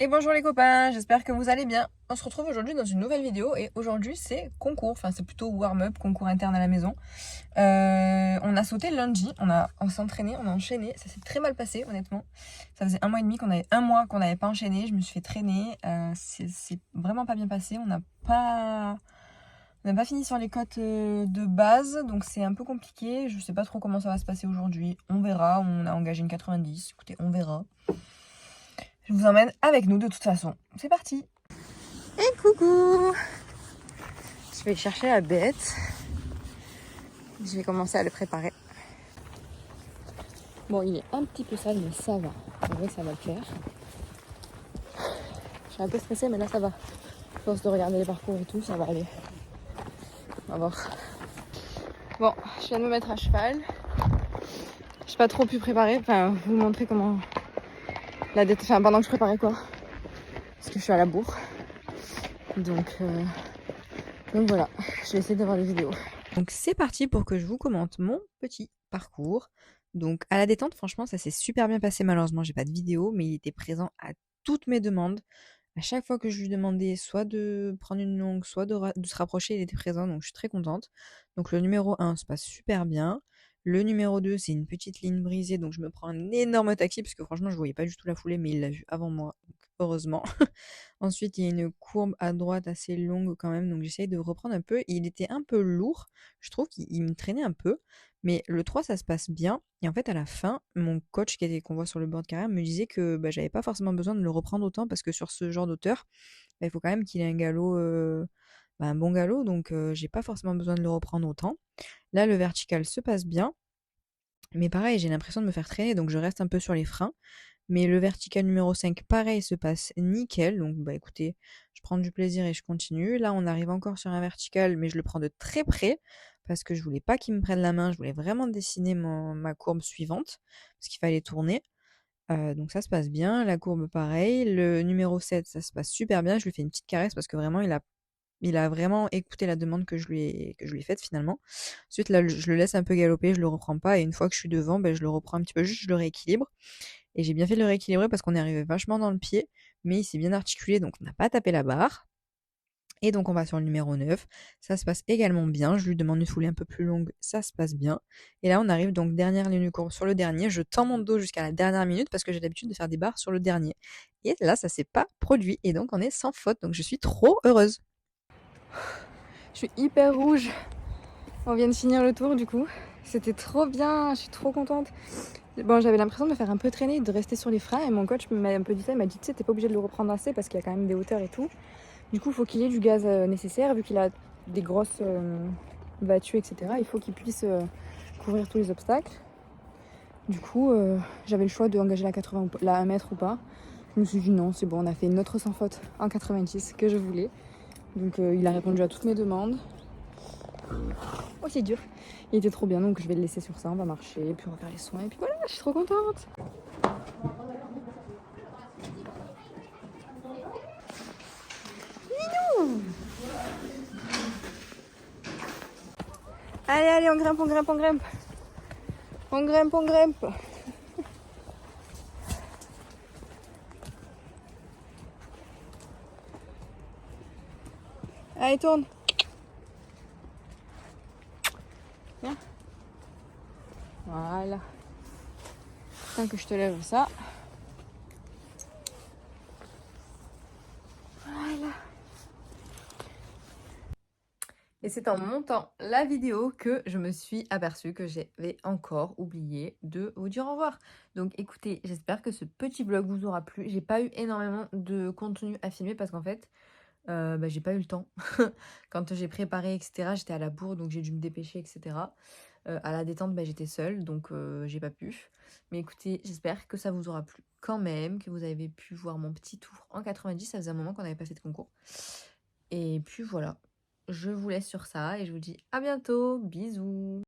Et bonjour les copains, j'espère que vous allez bien. On se retrouve aujourd'hui dans une nouvelle vidéo et aujourd'hui c'est concours, enfin c'est plutôt warm-up, concours interne à la maison. On a sauté lundi, on s'est entraîné, on a enchaîné, ça s'est très mal passé honnêtement. Ça faisait un mois qu'on n'avait pas enchaîné, je me suis fait traîner, c'est vraiment pas bien passé, on n'a pas fini sur les cotes de base, donc c'est un peu compliqué, je sais pas trop comment ça va se passer aujourd'hui, on verra, on a engagé une 90, écoutez, on verra. Je vous emmène avec nous de toute façon. C'est parti. Et coucou. Je vais chercher la bête. Je vais commencer à le préparer. Bon, il est un petit peu sale, mais ça va. En vrai, ça va le faire. Je suis un peu stressée, mais là, ça va. À force de regarder les parcours et tout, ça va aller. On va voir. Bon, je viens de me mettre à cheval. Je n'ai pas trop pu préparer. Enfin, vous montrer comment la dette. Enfin, pendant que je préparais quoi. Parce que je suis à la bourre. Donc voilà, je vais essayer d'avoir des vidéos. Donc c'est parti pour que je vous commente mon petit parcours. Donc à la détente, franchement, ça s'est super bien passé. Malheureusement, j'ai pas de vidéo, mais il était présent à toutes mes demandes. À chaque fois que je lui demandais soit de prendre une longue, soit de se rapprocher, il était présent, donc je suis très contente. Donc le numéro 1 se passe super bien. Le numéro 2, c'est une petite ligne brisée, donc je me prends un énorme taxi, parce que franchement, je voyais pas du tout la foulée, mais il l'a vu avant moi, donc heureusement. Ensuite, il y a une courbe à droite assez longue quand même, donc j'essaye de reprendre un peu. Il était un peu lourd, je trouve qu'il me traînait un peu, mais le 3, ça se passe bien. Et en fait, à la fin, mon coach qu'on voit sur le board carrière me disait que j'avais pas forcément besoin de le reprendre autant parce que sur ce genre d'auteur, il faut quand même qu'il ait un galop, un bon galop, donc j'ai pas forcément besoin de le reprendre autant. Là, le vertical se passe bien, mais pareil, j'ai l'impression de me faire traîner, donc je reste un peu sur les freins. Mais le vertical numéro 5, pareil, se passe nickel. Donc, écoutez, je prends du plaisir et je continue. Là, on arrive encore sur un vertical, mais je le prends de très près parce que je voulais pas qu'il me prenne la main. Je voulais vraiment dessiner ma courbe suivante parce qu'il fallait tourner. Donc, ça se passe bien. La courbe, pareil. Le numéro 7, ça se passe super bien. Je lui fais une petite caresse parce que vraiment, il a vraiment écouté la demande que je lui ai faite finalement. Ensuite, là, je le laisse un peu galoper, je le reprends pas. Et une fois que je suis devant, je le reprends un petit peu juste, je le rééquilibre. Et j'ai bien fait de le rééquilibrer parce qu'on est arrivé vachement dans le pied, mais il s'est bien articulé, donc on n'a pas tapé la barre. Et donc on va sur le numéro 9. Ça se passe également bien. Je lui demande une foulée un peu plus longue, ça se passe bien. Et là on arrive donc dernière ligne de courbe sur le dernier. Je tends mon dos jusqu'à la dernière minute parce que j'ai l'habitude de faire des barres sur le dernier. Et là ça s'est pas produit et donc on est sans faute. Donc je suis trop heureuse. Je suis hyper rouge. On vient de finir le tour du coup. C'était trop bien, je suis trop contente. Bon, j'avais l'impression de me faire un peu traîner, de rester sur les freins, et mon coach m'a un peu dit ça, il m'a dit tu sais, t'es pas obligé de le reprendre assez parce qu'il y a quand même des hauteurs et tout. Du coup, il faut qu'il ait du gaz nécessaire, vu qu'il a des grosses battues, etc. Il faut qu'il puisse couvrir tous les obstacles. Du coup, j'avais le choix de engager la 80 la 1 mètre ou pas. Je me suis dit non, c'est bon, on a fait une autre sans faute en 90 que je voulais. Donc il a répondu à toutes mes demandes. Oh, c'est dur. Il était trop bien, donc je vais le laisser sur ça, on va marcher, puis on va faire les soins, et puis voilà, je suis trop contente. Allez, allez, on grimpe, on grimpe, on grimpe. On grimpe, on grimpe. Allez, tourne. Viens. Voilà. Tant que je te lève ça. Voilà. Et c'est en montant la vidéo que je me suis aperçue que j'avais encore oublié de vous dire au revoir. Donc écoutez, j'espère que ce petit vlog vous aura plu. J'ai pas eu énormément de contenu à filmer parce qu'en fait, j'ai pas eu le temps. Quand j'ai préparé, etc., j'étais à la bourre, donc j'ai dû me dépêcher, etc. À la détente, j'étais seule, donc j'ai pas pu. Mais écoutez, j'espère que ça vous aura plu quand même, que vous avez pu voir mon petit tour en 90. Ça faisait un moment qu'on avait pas fait de concours. Et puis voilà, je vous laisse sur ça et je vous dis à bientôt. Bisous.